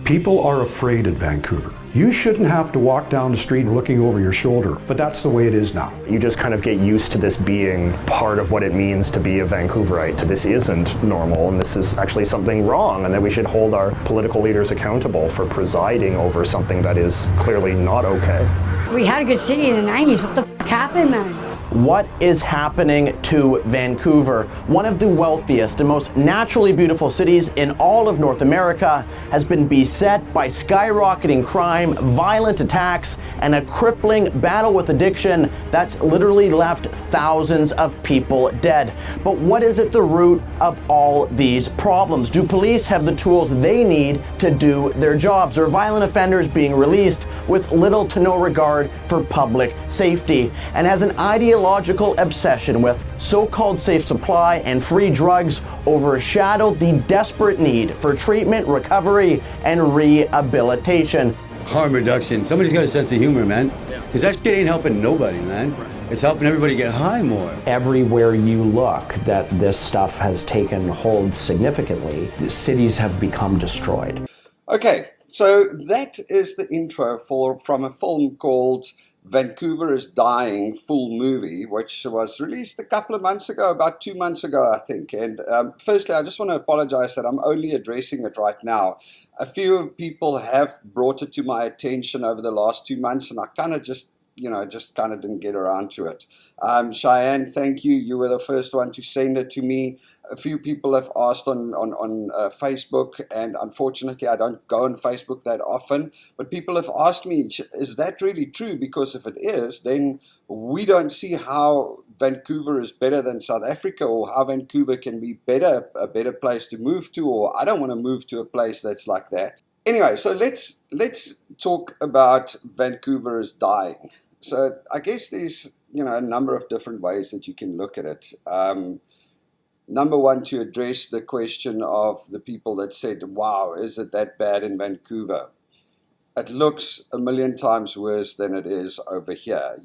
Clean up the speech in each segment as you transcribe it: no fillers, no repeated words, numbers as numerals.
People are afraid in Vancouver. You shouldn't have to walk down the street looking over your shoulder, but that's the way it is now. You just kind of get used to this being part of what it means to be a Vancouverite. This isn't normal, and this is actually something wrong, and that we should hold our political leaders accountable for presiding over something that is clearly not okay. We had a good city in the 90s. What the f*** happened, man? What is happening to Vancouver? One of the wealthiest and most naturally beautiful cities in all of North America has been beset by skyrocketing crime, violent attacks, and a crippling battle with addiction that's literally left thousands of people dead. But what is at the root of all these problems? Do police have the tools they need to do their jobs? Are violent offenders being released with little to no regard for public safety? And has an ideological obsession with so-called safe supply and free drugs overshadowed the desperate need for treatment, recovery, and rehabilitation? Harm reduction. Somebody's got a sense of humor, man. Because that shit ain't helping nobody, man. It's helping everybody get high more. Everywhere you look that this stuff has taken hold significantly, the cities have become destroyed. Okay, so that is the intro from a film called Vancouver is Dying full movie, which was released a couple of months ago, about 2 months ago, I think. And firstly, I just want to apologize that I'm only addressing it right now. A few people have brought it to my attention over the last 2 months, and I kind of just didn't get around to it. Cheyenne, thank you. You were the first one to send it to me. A few people have asked on Facebook, and unfortunately I don't go on Facebook that often, but people have asked me, is that really true? Because if it is, then we don't see how Vancouver is better than South Africa, or how Vancouver can be a better place to move to, or I don't want to move to a place that's like that. Anyway, so let's talk about Vancouver is dying. So I guess there's a number of different ways that you can look at it. Number one, to address the question of the people that said, wow, is it that bad in Vancouver? It looks a million times worse than it is over here.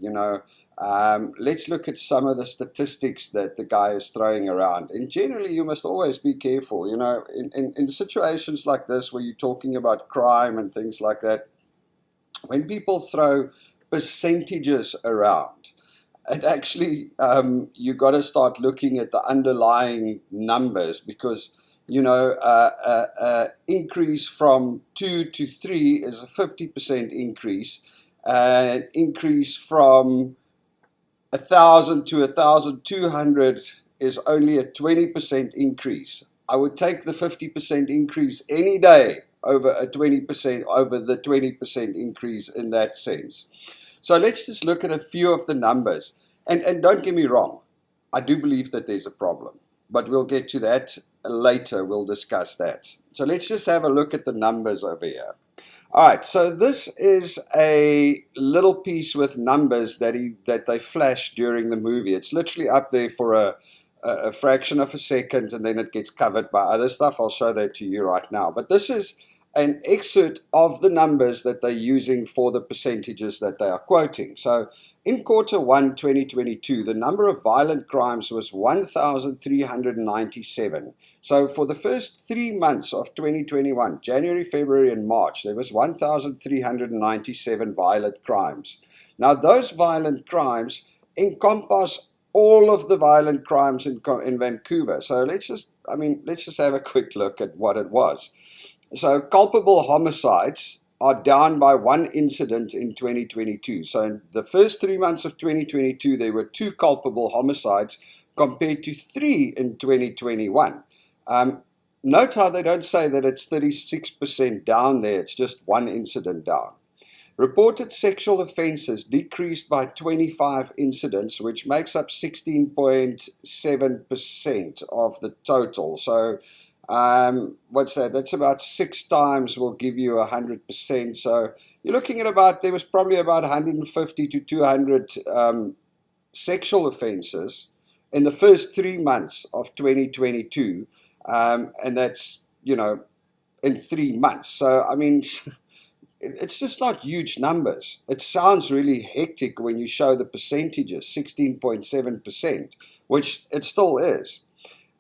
Let's look at some of the statistics that the guy is throwing around. And generally, you must always be careful. In situations like this where you're talking about crime and things like that, when people throw percentages around, it actually, you got to start looking at the underlying numbers, because increase from 2 to 3 is a 50% increase. An increase from 1,000 to 1,200 is only a 20% increase. I would take the 50% increase any day over the 20% increase in that sense. So let's just look at a few of the numbers. And don't get me wrong, I do believe that there's a problem, but we'll get to that later. We'll discuss that. So let's just have a look at the numbers over here. All right, so this is a little piece with numbers that they flashed during the movie. It's literally up there for a fraction of a second, and then it gets covered by other stuff. I'll show that to you right now. But this is an excerpt of the numbers that they're using for the percentages that they are quoting. So in Q1 2022, the number of violent crimes was 1,397. So for the first 3 months of 2021, January, February, and March, there was 1,397 violent crimes. Now, those violent crimes encompass all of the violent crimes in Vancouver. So let's just have a quick look at what it was. So culpable homicides are down by 1 incident in 2022. So in the first 3 months of 2022, there were 2 culpable homicides compared to 3 in 2021. Note how they don't say that it's 36% down there. It's just 1 incident down. Reported sexual offenses decreased by 25 incidents, which makes up 16.7% of the total. So what's that? That's about 6 times will give you 100%. So you're looking at there was probably about 150 to 200 sexual offenses in the first 3 months of 2022. And that's, in 3 months. So, it's just not huge numbers. It sounds really hectic when you show the percentages, 16.7%, which it still is.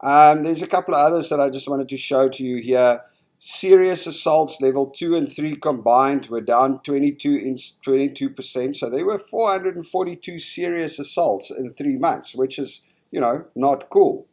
There's a couple of others that I just wanted to show to you here. Serious assaults, level 2 and 3 combined, were down 22%. So there were 442 serious assaults in 3 months, which is, not cool.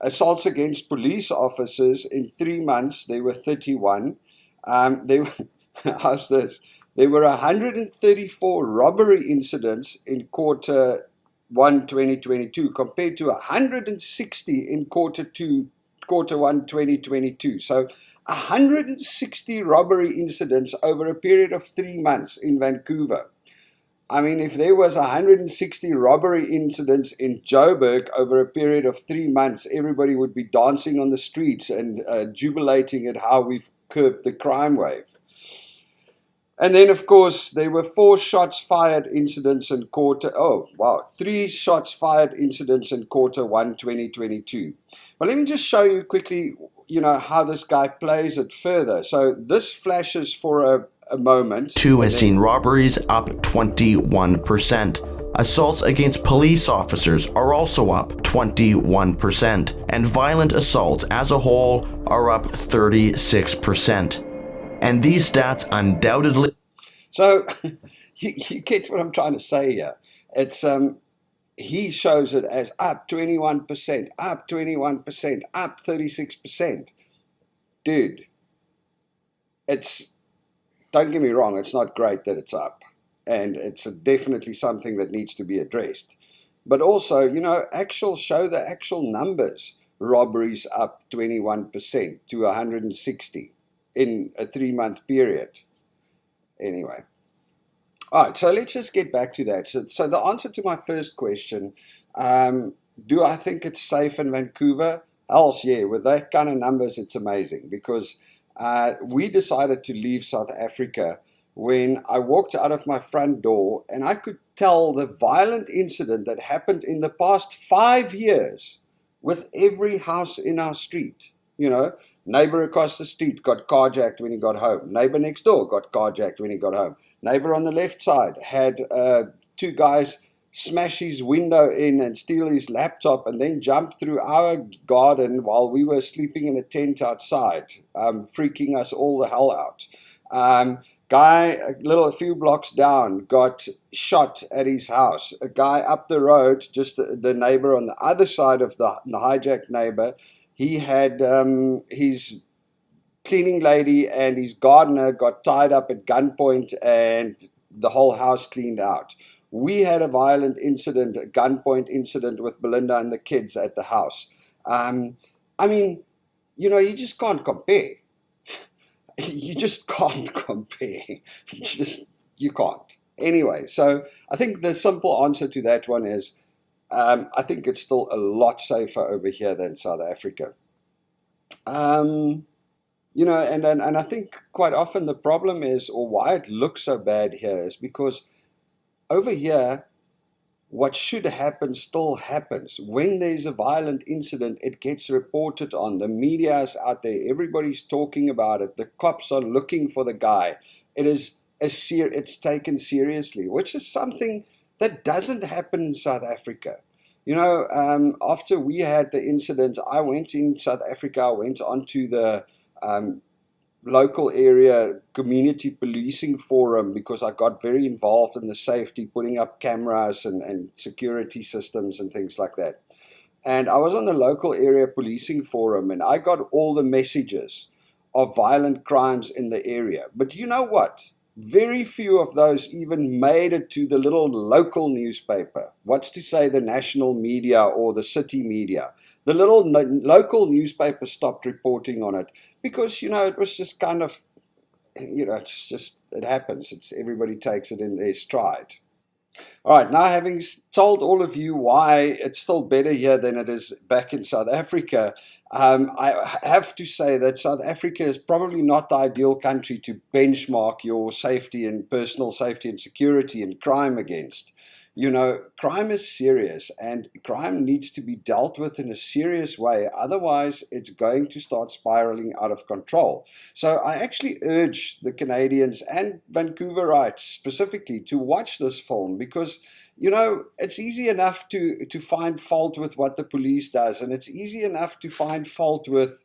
Assaults against police officers in 3 months, there were 31. How's this? There were 134 robbery incidents in quarter 1 2022 compared to 160 in quarter 1 2022. So 160 robbery incidents over a period of 3 months in Vancouver. I mean, if there was 160 robbery incidents in Joburg over a period of 3 months, everybody would be dancing on the streets and jubilating at how we've curbed the crime wave. And then, of course, there were 3 shots fired incidents in quarter 1 2022. But let me just show you quickly, how this guy plays it further. So this flashes for a moment. 2 has seen robberies up 21%. Assaults against police officers are also up 21%. And violent assaults as a whole are up 36%. And these stats undoubtedly... So, you get what I'm trying to say here. It's he shows it as up 21%, up 21%, up 36%. Dude, don't get me wrong, it's not great that it's up. And it's definitely something that needs to be addressed. But also, show the actual numbers. Robberies up 21% to 160 in a 3-month period. Anyway. All right, so let's just get back to that. So the answer to my first question, do I think it's safe in Vancouver? Else, yeah, with that kind of numbers, it's amazing. Because we decided to leave South Africa when I walked out of my front door and I could tell the violent incident that happened in the past 5 years with every house in our street. Neighbor across the street got carjacked when he got home. Neighbor next door got carjacked when he got home. Neighbor on the left side had 2 guys smash his window in and steal his laptop and then jump through our garden while we were sleeping in a tent outside, freaking us all the hell out. Guy a few blocks down got shot at his house. A guy up the road, just the neighbor on the other side of the hijacked neighbor, he had his cleaning lady and his gardener got tied up at gunpoint and the whole house cleaned out. We had a violent incident, a gunpoint incident with Belinda and the kids at the house. You just can't compare. You just can't compare. You can't. Anyway, so I think the simple answer to that one is I think it's still a lot safer over here than South Africa. And I think quite often the problem is, or why it looks so bad here, is because over here, what should happen still happens. When there's a violent incident, it gets reported on. The media is out there. Everybody's talking about it. The cops are looking for the guy. It's taken seriously, which is something that doesn't happen in South Africa. After we had the incident, I went in South Africa. I went onto the local area community policing forum because I got very involved in the safety, putting up cameras and security systems and things like that. And I was on the local area policing forum and I got all the messages of violent crimes in the area. But you know what? Very few of those even made it to the little local newspaper. What's to say the national media or the city media? The little local newspaper stopped reporting on it because, it was just kind of, it happens. Everybody takes it in their stride. All right, now having told all of you why it's still better here than it is back in South Africa, I have to say that South Africa is probably not the ideal country to benchmark your safety and personal safety and security and crime against. Crime is serious and crime needs to be dealt with in a serious way. Otherwise, it's going to start spiraling out of control. So I actually urge the Canadians and Vancouverites specifically to watch this film because, it's easy enough to find fault with what the police does. And it's easy enough to find fault with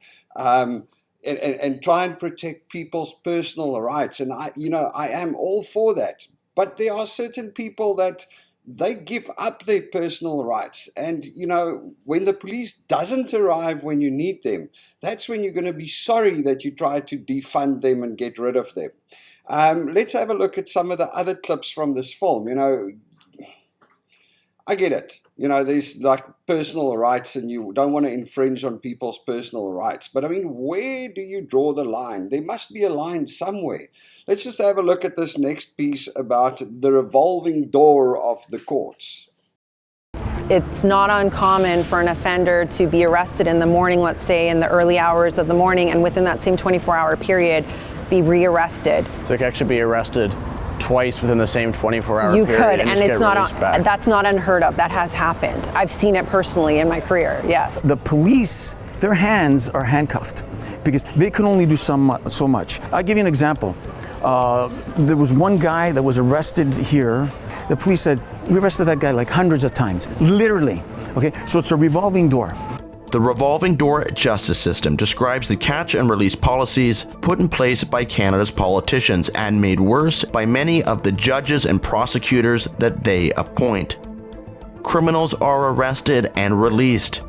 and try and protect people's personal rights. And I am all for that. But there are certain people that they give up their personal rights. And, when the police doesn't arrive when you need them, that's when you're going to be sorry that you tried to defund them and get rid of them. Let's have a look at some of the other clips from this film. I get it. There's like personal rights and you don't want to infringe on people's personal rights. But I mean, where do you draw the line? There must be a line somewhere. Let's just have a look at this next piece about the revolving door of the courts. It's not uncommon for an offender to be arrested in the morning, let's say in the early hours of the morning, and within that same 24-hour period, be rearrested. So they could actually be arrested twice within the same 24-hour period. You could, and it's not back. that's not unheard of. That has happened. I've seen it personally in my career. Yes. The police, their hands are handcuffed because they can only do so much. I'll give you an example. There was one guy that was arrested here. The police said, we arrested that guy like hundreds of times, literally. Okay, so it's a revolving door. The revolving door justice system describes the catch and release policies put in place by Canada's politicians and made worse by many of the judges and prosecutors that they appoint. Criminals are arrested and released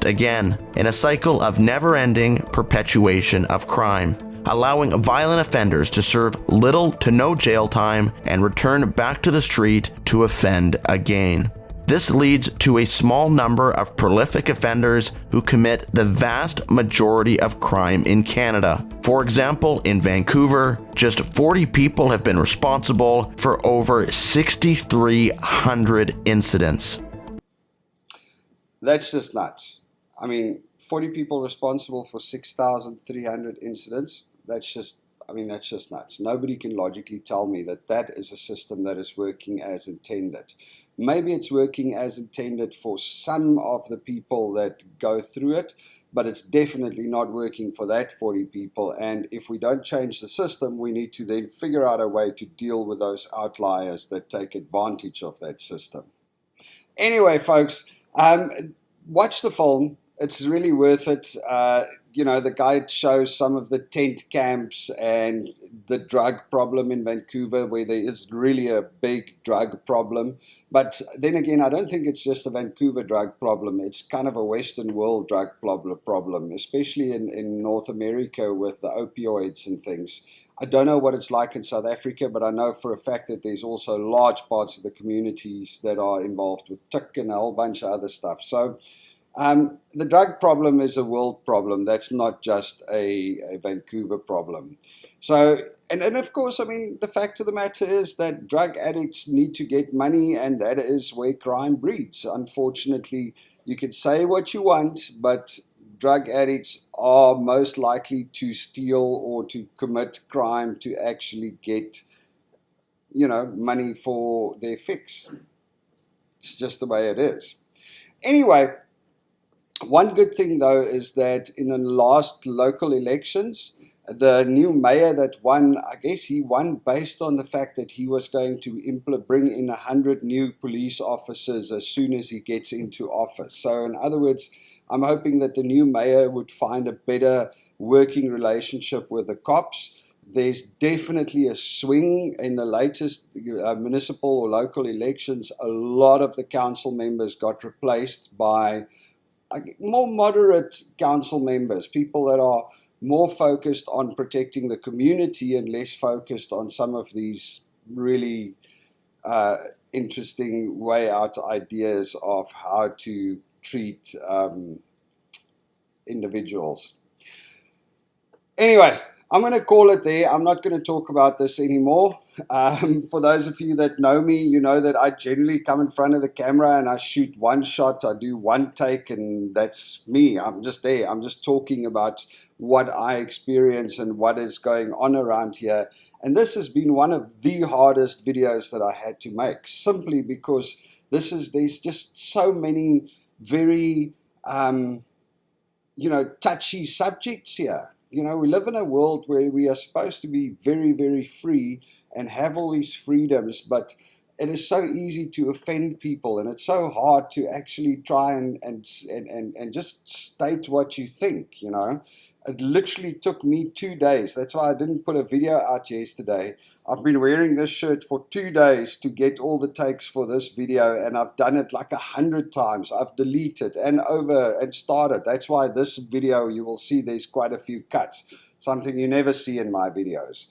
again, in a cycle of never-ending perpetuation of crime, allowing violent offenders to serve little to no jail time and return back to the street to offend again. This leads to a small number of prolific offenders who commit the vast majority of crime in Canada. For example, in Vancouver, just 40 people have been responsible for over 6,300 incidents. That's just nuts. I mean, 40 people responsible for 6,300 incidents. That's just nuts. Nobody can logically tell me that that is a system that is working as intended. Maybe it's working as intended for some of the people that go through it, but it's definitely not working for that 40 people. And if we don't change the system, we need to then figure out a way to deal with those outliers that take advantage of that system. Anyway, folks, watch the film. It's really worth it. The guide shows some of the tent camps and the drug problem in Vancouver, where there is really a big drug problem. But then again, I don't think it's just a Vancouver drug problem. It's kind of a Western world drug problem, especially in North America with the opioids and things. I don't know what it's like in South Africa, but I know for a fact that there's also large parts of the communities that are involved with tick and a whole bunch of other stuff. So the drug problem is a world problem. That's not just a Vancouver problem. So, and of course, I mean, the fact of the matter is that drug addicts need to get money, and that is where crime breeds. Unfortunately, you can say what you want, but drug addicts are most likely to steal or to commit crime to actually get, money for their fix. It's just the way it is. Anyway, one good thing, though, is that in the last local elections, the new mayor that won, I guess he won based on the fact that he was going to bring in 100 new police officers as soon as he gets into office. So in other words, I'm hoping that the new mayor would find a better working relationship with the cops. There's definitely a swing in the latest municipal or local elections. A lot of the council members got replaced by more moderate council members, people that are more focused on protecting the community and less focused on some of these really interesting way out ideas of how to treat individuals. Anyway, I'm going to call it there. I'm not going to talk about this anymore. For those of you that know me, you know that I generally come in front of the camera and I shoot one shot, I do one take, and that's me. I'm just there. I'm just talking about what I experience and what is going on around here. And this has been one of the hardest videos that I had to make, simply because there's just so many very, touchy subjects here. We live in a world where we are supposed to be very, very free and have all these freedoms, but it is so easy to offend people, and it's so hard to actually try and just state what you think, you know. It literally took me 2 days. That's why I didn't put a video out yesterday. I've been wearing this shirt for 2 days to get all the takes for this video, and I've done it like 100 times. I've deleted and started. That's why this video, you will see there's quite a few cuts, something you never see in my videos.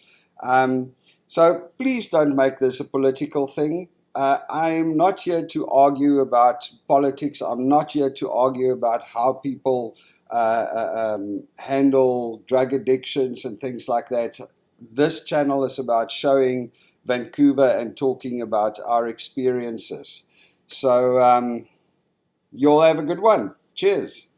So please don't make this a political thing. I'm not here to argue about politics. I'm not here to argue about how people handle drug addictions and things like that. This channel is about showing Vancouver and talking about our experiences. So you'll have a good one. Cheers.